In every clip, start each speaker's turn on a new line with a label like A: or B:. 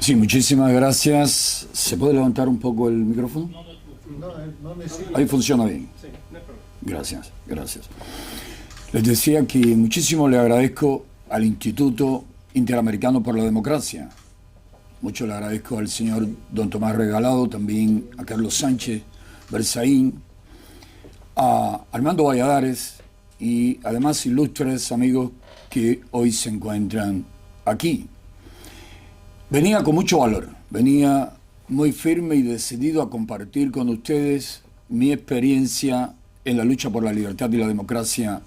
A: Sí, muchísimas gracias. ¿Se puede levantar un poco el micrófono?
B: No necesito.
A: Ahí funciona bien.
B: Sí, no hay problema.
A: Gracias, gracias. Les decía que muchísimo le agradezco al Instituto Interamericano por la Democracia. Mucho le agradezco al señor don Tomás Regalado, también a Carlos Sánchez, Berzaín, a Armando Valladares y además ilustres amigos que hoy se encuentran aquí. Venía con mucho valor, venía muy firme y decidido a compartir con ustedes mi experiencia en la lucha por la libertad y la democracia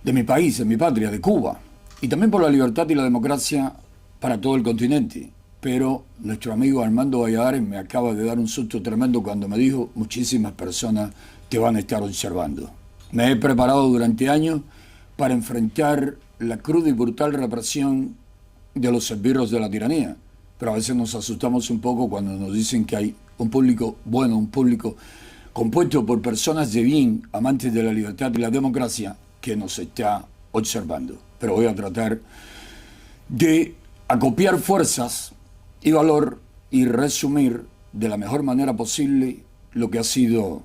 A: de mi país, de mi patria, de Cuba, y también por la libertad y la democracia para todo el continente. Pero nuestro amigo Armando Valladares me acaba de dar un susto tremendo cuando me dijo: muchísimas personas te van a estar observando. Me he preparado durante años para enfrentar la cruda y brutal represión de los esbirros de la tiranía, pero a veces nos asustamos un poco cuando nos dicen que hay un público bueno, un público compuesto por personas de bien, amantes de la libertad y la democracia, que nos está observando. Pero voy a tratar de acopiar fuerzas y valor y resumir de la mejor manera posible lo que ha sido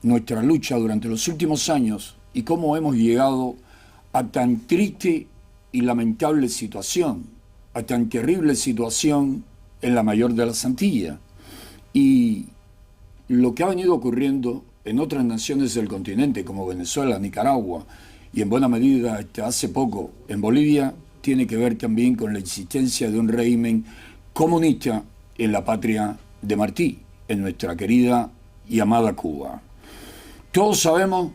A: nuestra lucha durante los últimos años y cómo hemos llegado a tan triste y lamentable situación, a tan terrible situación en la mayor de las Antillas, y lo que ha venido ocurriendo en otras naciones del continente como Venezuela, Nicaragua y en buena medida hasta hace poco en Bolivia, tiene que ver también con la existencia de un régimen comunista en la patria de Martí, en nuestra querida y amada Cuba. Todos sabemos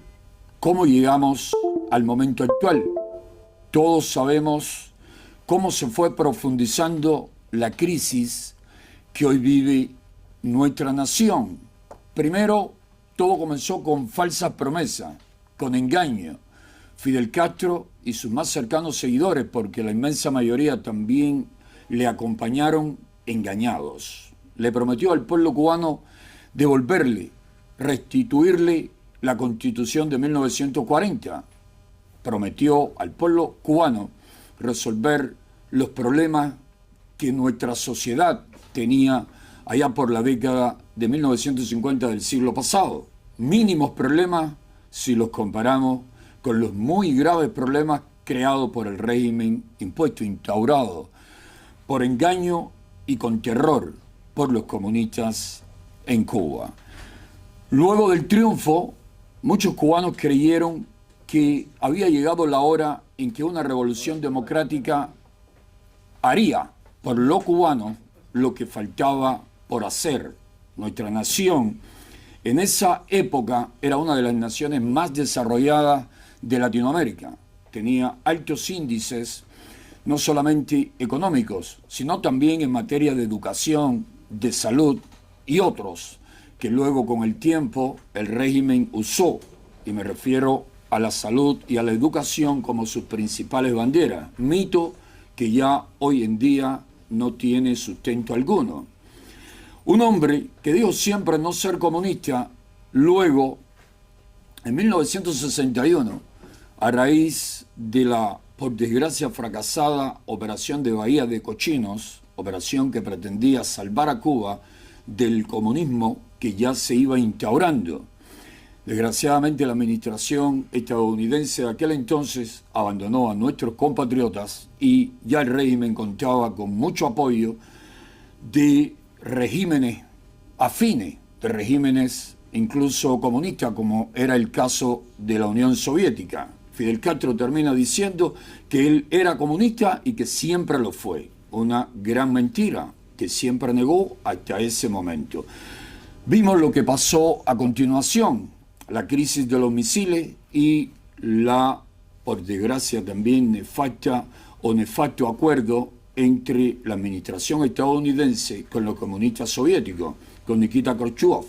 A: cómo llegamos al momento actual. Todos sabemos cómo se fue profundizando la crisis que hoy vive nuestra nación. Primero, todo comenzó con falsas promesas, con engaño. Fidel Castro y sus más cercanos seguidores, porque la inmensa mayoría también le acompañaron, engañados. Le prometió al pueblo cubano devolverle, restituirle la Constitución de 1940. Prometió al pueblo cubano resolver los problemas que nuestra sociedad tenía allá por la década de 1950 del siglo pasado. Mínimos problemas si los comparamos con los muy graves problemas creados por el régimen impuesto, instaurado por engaño y con terror por los comunistas en Cuba. Luego del triunfo, muchos cubanos creyeron que había llegado la hora en que una revolución democrática haría por lo cubano lo que faltaba por hacer. Nuestra nación en esa época era una de las naciones más desarrolladas de Latinoamérica. Tenía altos índices, no solamente económicos, sino también en materia de educación, de salud y otros, que luego con el tiempo el régimen usó, y me refiero a la salud y a la educación como sus principales banderas, mito que ya hoy en día no tiene sustento alguno. Un hombre que dijo siempre no ser comunista, luego, en 1961, a raíz de la, por desgracia, fracasada operación de Bahía de Cochinos, operación que pretendía salvar a Cuba del comunismo que ya se iba instaurando. Desgraciadamente, la administración estadounidense de aquel entonces abandonó a nuestros compatriotas y ya el régimen contaba con mucho apoyo de regímenes afines, de regímenes incluso comunistas, como era el caso de la Unión Soviética. Fidel Castro termina diciendo que él era comunista y que siempre lo fue. Una gran mentira que siempre negó hasta ese momento. Vimos lo que pasó a continuación, la crisis de los misiles y la, por desgracia también, nefasto acuerdo entre la administración estadounidense con los comunistas soviéticos, con Nikita Khrushchev.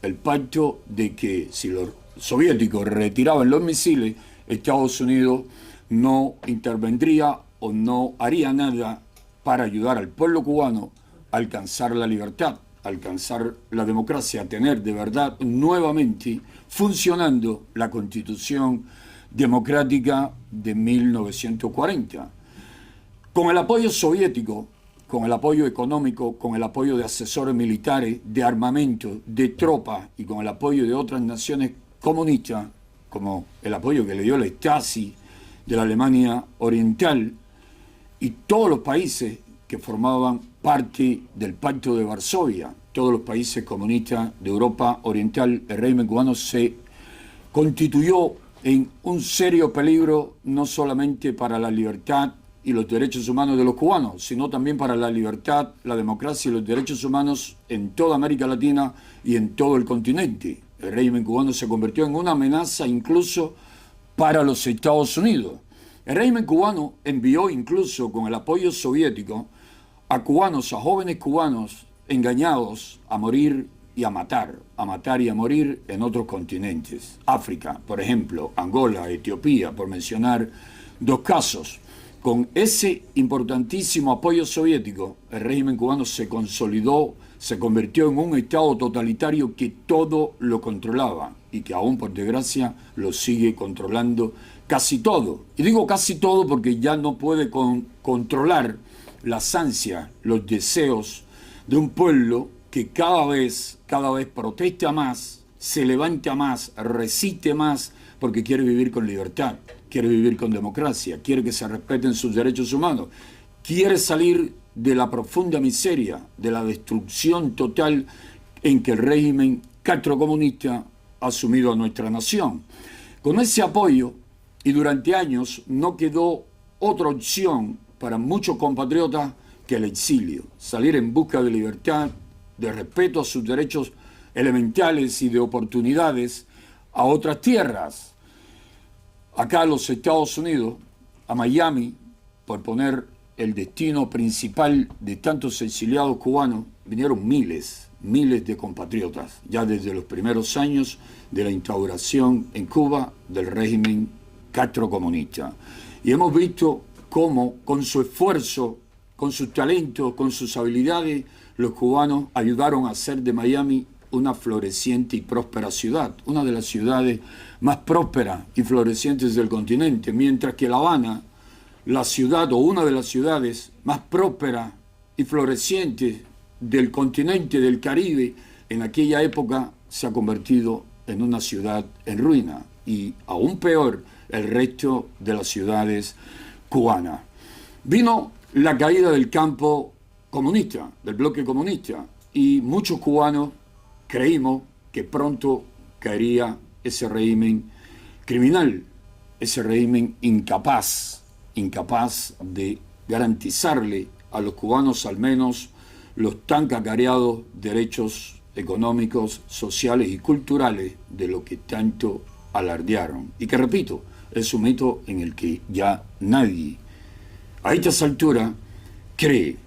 A: El pacto de que si los soviéticos retiraban los misiles, Estados Unidos no intervendría o no haría nada para ayudar al pueblo cubano a alcanzar la libertad, a alcanzar la democracia, a tener de verdad nuevamente funcionando la Constitución democrática de 1940. Con el apoyo soviético, con el apoyo económico, con el apoyo de asesores militares, de armamento, de tropas y con el apoyo de otras naciones comunistas, como el apoyo que le dio la Stasi de la Alemania Oriental y todos los países que formaban parte del Pacto de Varsovia, todos los países comunistas de Europa Oriental, el régimen cubano se constituyó en un serio peligro no solamente para la libertad y los derechos humanos de los cubanos, sino también para la libertad, la democracia y los derechos humanos en toda América Latina y en todo el continente. El régimen cubano se convirtió en una amenaza incluso para los Estados Unidos. El régimen cubano envió incluso con el apoyo soviético a cubanos, a jóvenes cubanos engañados a morir y a matar y a morir en otros continentes. África, por ejemplo, Angola, Etiopía, por mencionar dos casos. Con ese importantísimo apoyo soviético, el régimen cubano se consolidó, se convirtió en un Estado totalitario que todo lo controlaba y que aún, por desgracia, lo sigue controlando casi todo. Y digo casi todo porque ya no puede controlar las ansias, los deseos de un pueblo que cada vez protesta más, se levanta más, resiste más, porque quiere vivir con libertad, quiere vivir con democracia, quiere que se respeten sus derechos humanos, quiere salir de la profunda miseria, de la destrucción total en que el régimen castrocomunista ha sumido a nuestra nación. Con ese apoyo, y durante años, no quedó otra opción para muchos compatriotas que el exilio, salir en busca de libertad, de respeto a sus derechos elementales y de oportunidades a otras tierras. Acá a los Estados Unidos, a Miami, por poner el destino principal de tantos exiliados cubanos, vinieron miles de compatriotas, ya desde los primeros años de la instauración en Cuba del régimen castrocomunista. Y hemos visto cómo con su esfuerzo, con sus talentos, con sus habilidades, los cubanos ayudaron a hacer de Miami una floreciente y próspera ciudad, una de las ciudades más prósperas y florecientes del continente, mientras que La Habana, la ciudad o una de las ciudades más prósperas y florecientes del continente del Caribe, en aquella época se ha convertido en una ciudad en ruina, y aún peor el resto de las ciudades cubanas. Vino la caída del campo comunista, del bloque comunista, y muchos cubanos creímos que pronto caería ese régimen criminal, ese régimen incapaz de garantizarle a los cubanos al menos los tan cacareados derechos económicos, sociales y culturales de lo que tanto alardearon. Y que, repito, es un mito en el que ya nadie, a estas alturas, cree.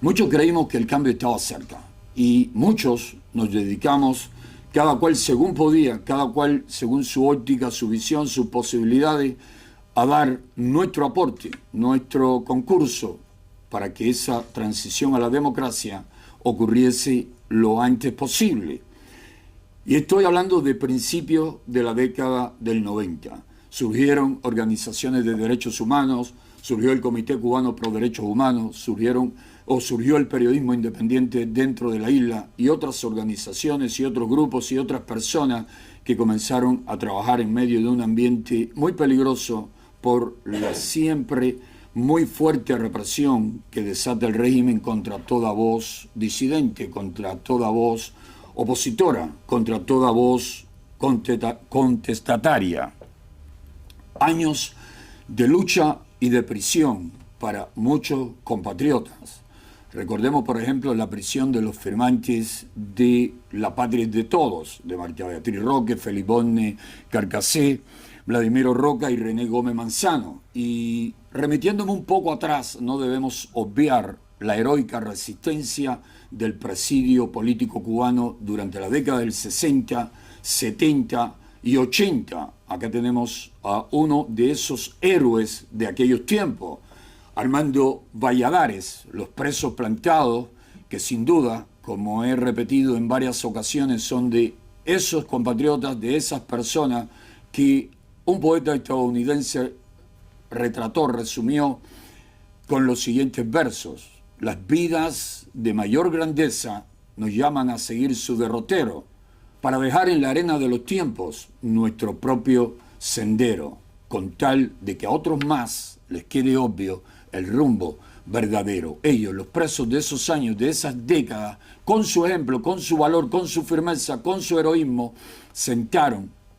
A: Muchos creímos que el cambio estaba cerca y muchos nos dedicamos, cada cual según podía, cada cual según su óptica, su visión, sus posibilidades, a dar nuestro aporte, nuestro concurso para que esa transición a la democracia ocurriese lo antes posible. Y estoy hablando de principios de la década del 90. Surgieron organizaciones de derechos humanos, surgió el Comité Cubano Pro Derechos Humanos, surgió el periodismo independiente dentro de la isla y otras organizaciones y otros grupos y otras personas que comenzaron a trabajar en medio de un ambiente muy peligroso por la siempre muy fuerte represión que desata el régimen contra toda voz disidente, contra toda voz opositora, contra toda voz contestataria. Años de lucha y de prisión para muchos compatriotas. Recordemos, por ejemplo, la prisión de los firmantes de La Patria de Todos, de Marta Beatriz Roque, Felipone Carcasé, Vladimiro Roca y René Gómez Manzano. Y remitiéndome un poco atrás, no debemos obviar la heroica resistencia del presidio político cubano durante la década del 60, 70 y 80. Acá tenemos a uno de esos héroes de aquellos tiempos, Armando Valladares, los presos plantados, que sin duda, como he repetido en varias ocasiones, son de esos compatriotas, de esas personas que un poeta estadounidense retrató, resumió con los siguientes versos: las vidas de mayor grandeza nos llaman a seguir su derrotero, para dejar en la arena de los tiempos nuestro propio sendero, con tal de que a otros más les quede obvio el rumbo verdadero. Ellos, los presos de esos años, de esas décadas, con su ejemplo, con su valor, con su firmeza, con su heroísmo,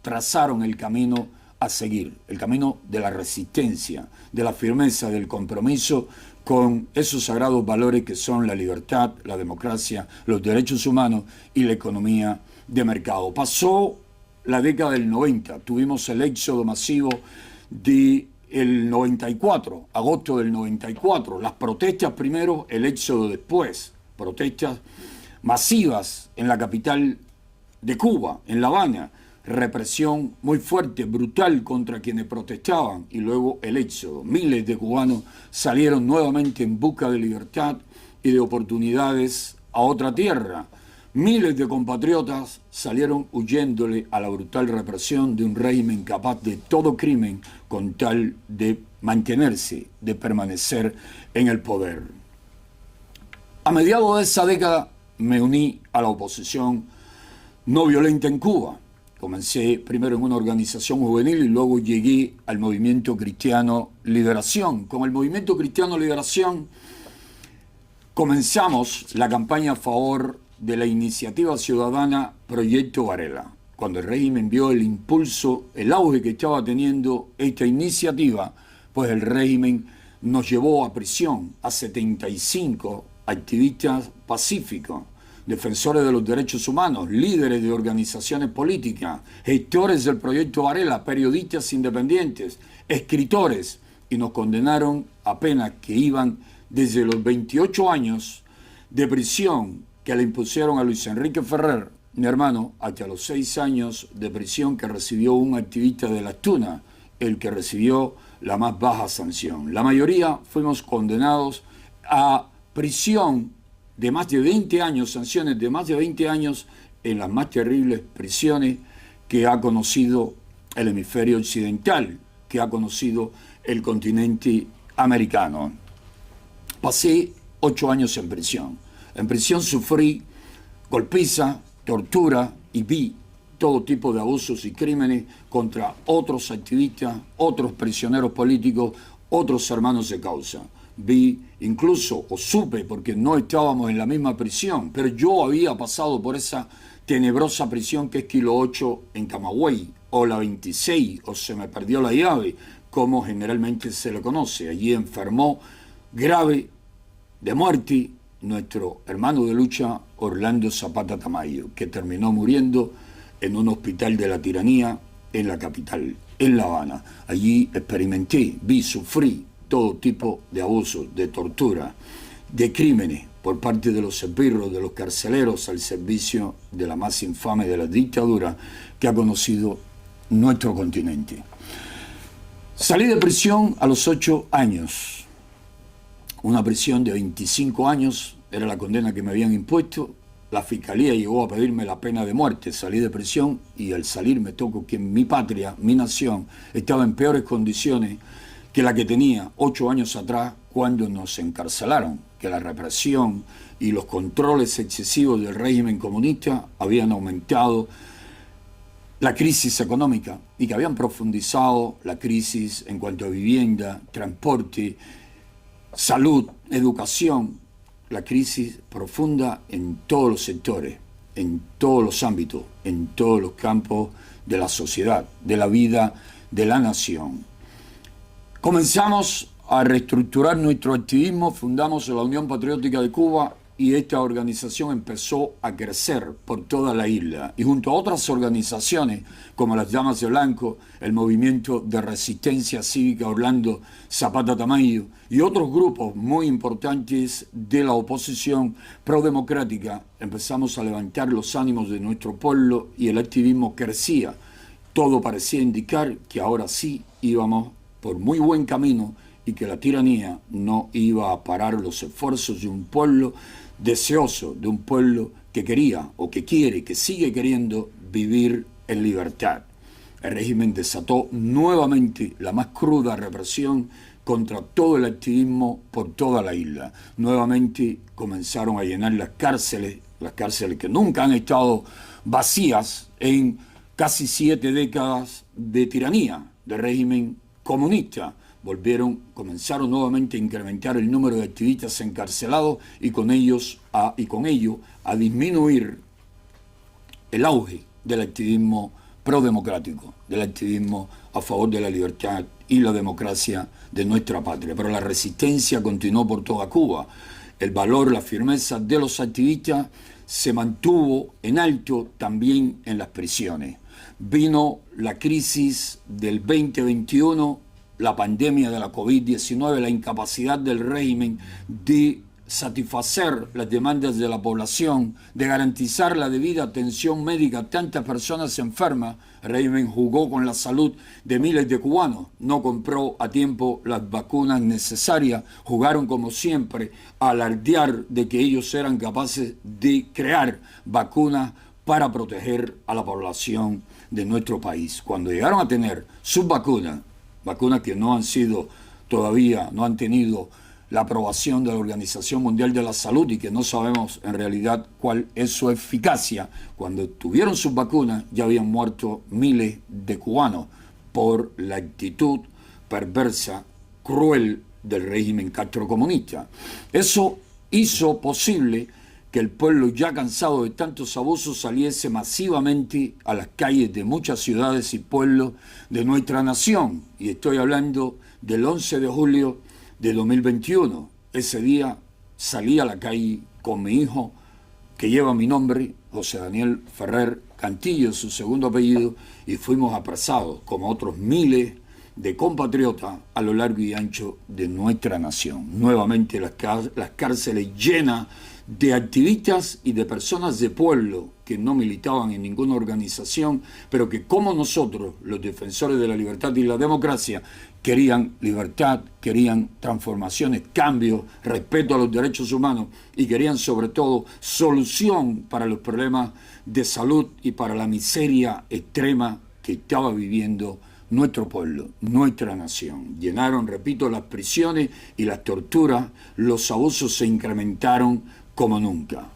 A: trazaron el camino a seguir, el camino de la resistencia, de la firmeza, del compromiso con esos sagrados valores que son la libertad, la democracia, los derechos humanos y la economía de mercado. Pasó la década del 90, tuvimos el éxodo masivo del 94, agosto del 94, las protestas primero, el éxodo después, protestas masivas en la capital de Cuba, en La Habana, represión muy fuerte, brutal contra quienes protestaban, y luego el éxodo. Miles de cubanos salieron nuevamente en busca de libertad y de oportunidades a otra tierra. Miles de compatriotas salieron huyéndole a la brutal represión de un régimen capaz de todo crimen con tal de mantenerse, de permanecer en el poder. A mediados de esa década me uní a la oposición no violenta en Cuba. Comencé primero en una organización juvenil y luego llegué al Movimiento Cristiano Liberación. Con el Movimiento Cristiano Liberación comenzamos la campaña a favor de la iniciativa ciudadana Proyecto Varela. Cuando el régimen vio el impulso, el auge que estaba teniendo esta iniciativa, pues el régimen nos llevó a prisión a 75 activistas pacíficos, defensores de los derechos humanos, líderes de organizaciones políticas, gestores del Proyecto Varela, periodistas independientes, escritores, y nos condenaron a penas que iban desde los 28 años de prisión que le impusieron a Luis Enrique Ferrer, mi hermano, hasta los 6 años de prisión que recibió un activista de Las Tunas, el que recibió la más baja sanción. La mayoría fuimos condenados a prisión de más de 20 años, sanciones de más de 20 años en las más terribles prisiones que ha conocido el hemisferio occidental, que ha conocido el continente americano. Pasé 8 años en prisión. En prisión sufrí golpiza, tortura y vi todo tipo de abusos y crímenes contra otros activistas, otros prisioneros políticos, otros hermanos de causa. Vi incluso, o supe, porque no estábamos en la misma prisión, pero yo había pasado por esa tenebrosa prisión que es Kilo 8 en Camagüey, o la 26, o se me perdió la llave, como generalmente se le conoce. Allí enfermó grave de muerte nuestro hermano de lucha Orlando Zapata Tamayo, que terminó muriendo en un hospital de la tiranía en la capital, en La Habana. Allí experimenté, vi, sufrí todo tipo de abusos, de tortura, de crímenes por parte de los esbirros, de los carceleros al servicio de la más infame de la dictadura que ha conocido nuestro continente. Salí de prisión a los 8 años. Una prisión de 25 años era la condena que me habían impuesto. La fiscalía llegó a pedirme la pena de muerte. Salí de prisión y al salir me tocó que mi patria, mi nación, estaba en peores condiciones que la que tenía 8 años atrás cuando nos encarcelaron, que la represión y los controles excesivos del régimen comunista habían aumentado la crisis económica y que habían profundizado la crisis en cuanto a vivienda, transporte, salud, educación, la crisis profunda en todos los sectores, en todos los ámbitos, en todos los campos de la sociedad, de la vida de la nación. Comenzamos a reestructurar nuestro activismo, fundamos la Unión Patriótica de Cuba y esta organización empezó a crecer por toda la isla. Y junto a otras organizaciones como las Damas de Blanco, el Movimiento de Resistencia Cívica Orlando Zapata Tamayo y otros grupos muy importantes de la oposición prodemocrática, empezamos a levantar los ánimos de nuestro pueblo y el activismo crecía. Todo parecía indicar que ahora sí íbamos por muy buen camino y que la tiranía no iba a parar los esfuerzos de un pueblo deseoso, de un pueblo que quería o que quiere, que sigue queriendo vivir en libertad. El régimen desató nuevamente la más cruda represión contra todo el activismo por toda la isla. Nuevamente comenzaron a llenar las cárceles que nunca han estado vacías en casi 7 décadas de tiranía, de régimen comunista. Comenzaron nuevamente a incrementar el número de activistas encarcelados y con ello a disminuir el auge del activismo prodemocrático, del activismo a favor de la libertad y la democracia de nuestra patria. Pero la resistencia continuó por toda Cuba. El valor, la firmeza de los activistas se mantuvo en alto también en las prisiones. Vino la crisis del 2021, la pandemia de la COVID-19, la incapacidad del régimen de satisfacer las demandas de la población, de garantizar la debida atención médica a tantas personas enfermas. El régimen jugó con la salud de miles de cubanos, no compró a tiempo las vacunas necesarias, jugaron como siempre a alardear de que ellos eran capaces de crear vacunas para proteger a la población de nuestro país. Cuando llegaron a tener sus vacunas que no han tenido la aprobación de la Organización Mundial de la Salud y que no sabemos en realidad cuál es su eficacia. Cuando tuvieron sus vacunas ya habían muerto miles de cubanos por la actitud perversa, cruel del régimen castrocomunista. Eso hizo posible que el pueblo, ya cansado de tantos abusos, saliese masivamente a las calles de muchas ciudades y pueblos de nuestra nación. Y estoy hablando del 11 de julio de 2021. Ese día salí a la calle con mi hijo, que lleva mi nombre, José Daniel Ferrer Cantillo, su segundo apellido, y fuimos apresados, como otros miles de compatriotas, a lo largo y ancho de nuestra nación. Nuevamente las cárceles llenas de activistas y de personas de pueblo que no militaban en ninguna organización, pero que como nosotros, los defensores de la libertad y la democracia, querían libertad, querían transformaciones, cambios, respeto a los derechos humanos y querían sobre todo solución para los problemas de salud y para la miseria extrema que estaba viviendo nuestro pueblo, nuestra nación. Llenaron, repito, las prisiones y las torturas, los abusos se incrementaron como nunca.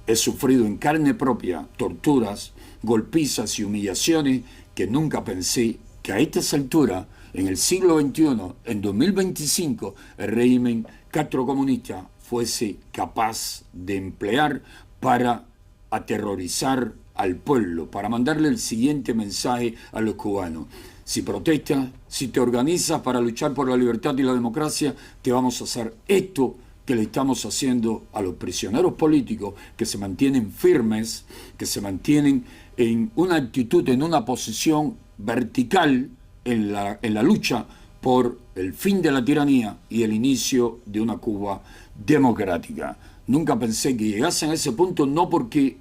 A: He sufrido en carne propia torturas, golpizas y humillaciones que nunca pensé que a estas alturas, en el siglo XXI, en 2025, el régimen castrocomunista fuese capaz de emplear para aterrorizar al pueblo, para mandarle el siguiente mensaje a los cubanos. Si protestas, si te organizas para luchar por la libertad y la democracia, te vamos a hacer esto que le estamos haciendo a los prisioneros políticos que se mantienen firmes, que se mantienen en una actitud, en una posición vertical en la lucha por el fin de la tiranía y el inicio de una Cuba democrática. Nunca pensé que llegasen a ese punto, no porque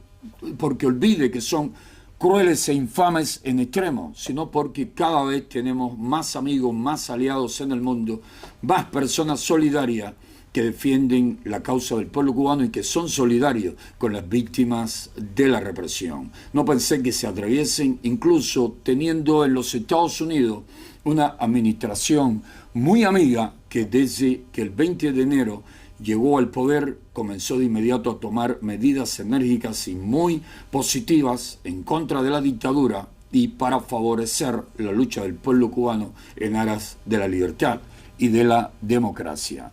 A: olvide que son crueles e infames en extremo, sino porque cada vez tenemos más amigos, más aliados en el mundo, más personas solidarias que defienden la causa del pueblo cubano y que son solidarios con las víctimas de la represión. No pensé que se atreviesen, incluso teniendo en los Estados Unidos una administración muy amiga que desde que el 20 de enero llegó al poder comenzó de inmediato a tomar medidas enérgicas y muy positivas en contra de la dictadura y para favorecer la lucha del pueblo cubano en aras de la libertad y de la democracia.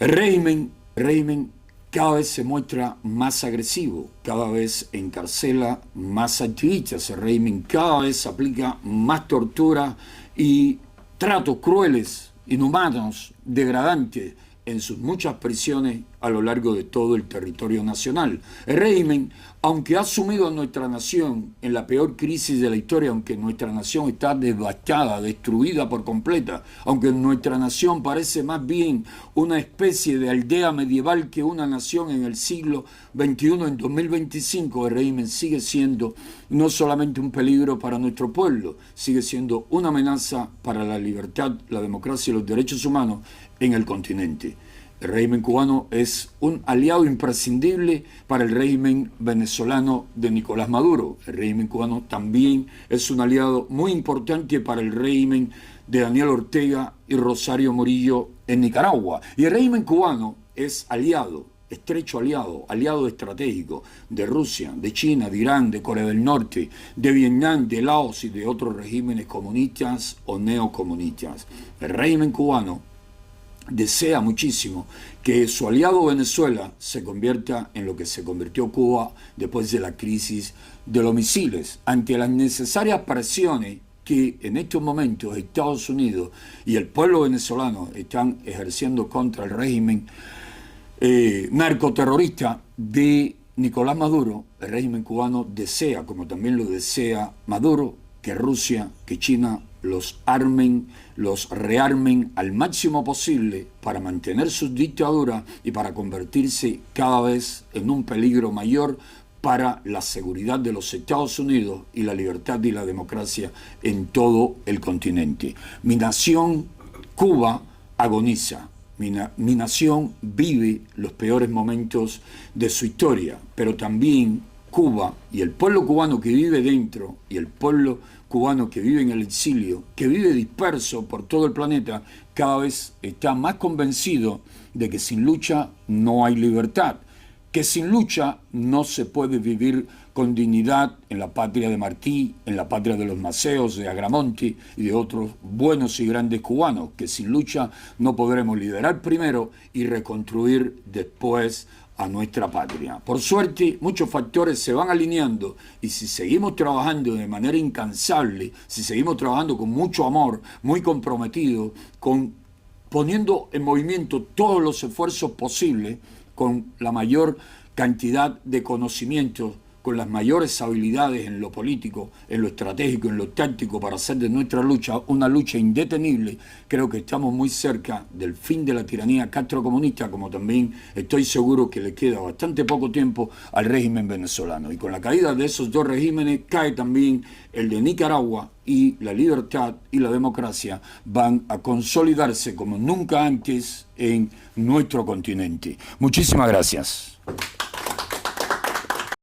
A: El régimen cada vez se muestra más agresivo, cada vez encarcela más activistas, el régimen cada vez aplica más tortura y tratos crueles, inhumanos, degradantes en sus muchas prisiones a lo largo de todo el territorio nacional. El régimen, aunque ha sumido a nuestra nación en la peor crisis de la historia, aunque nuestra nación está devastada, destruida por completa, aunque nuestra nación parece más bien una especie de aldea medieval que una nación en el siglo XXI, en 2025, el régimen sigue siendo no solamente un peligro para nuestro pueblo, sigue siendo una amenaza para la libertad, la democracia y los derechos humanos en el continente. El régimen cubano es un aliado imprescindible para el régimen venezolano de Nicolás Maduro. El régimen cubano también es un aliado muy importante para el régimen de Daniel Ortega y Rosario Murillo en Nicaragua. Y el régimen cubano es aliado, estrecho aliado, aliado estratégico de Rusia, de China, de Irán, de Corea del Norte, de Vietnam, de Laos y de otros regímenes comunistas o neocomunistas. El régimen cubano desea muchísimo que su aliado Venezuela se convierta en lo que se convirtió Cuba después de la crisis de los misiles, ante las necesarias presiones que en estos momentos Estados Unidos y el pueblo venezolano están ejerciendo contra el régimen narcoterrorista de Nicolás Maduro. El régimen cubano desea, como también lo desea Maduro, que Rusia, que China los armen, los rearmen al máximo posible para mantener sus dictaduras y para convertirse cada vez en un peligro mayor para la seguridad de los Estados Unidos y la libertad y la democracia en todo el continente. Mi nación, Cuba, agoniza. Mi nación vive los peores momentos de su historia, pero también Cuba y el pueblo cubano que vive dentro y el pueblo cubano que vive en el exilio, que vive disperso por todo el planeta, cada vez está más convencido de que sin lucha no hay libertad, que sin lucha no se puede vivir con dignidad en la patria de Martí, en la patria de los Maceos, de Agramonte y de otros buenos y grandes cubanos, que sin lucha no podremos liderar primero y reconstruir después a nuestra patria. Por suerte, muchos factores se van alineando y si seguimos trabajando de manera incansable, si seguimos trabajando con mucho amor, muy comprometido, poniendo en movimiento todos los esfuerzos posibles, con la mayor cantidad de conocimientos, con las mayores habilidades en lo político, en lo estratégico, en lo táctico, para hacer de nuestra lucha una lucha indetenible, creo que estamos muy cerca del fin de la tiranía castrocomunista, como también estoy seguro que le queda bastante poco tiempo al régimen venezolano. Y con la caída de esos dos regímenes cae también el de Nicaragua, y la libertad y la democracia van a consolidarse como nunca antes en nuestro continente. Muchísimas gracias.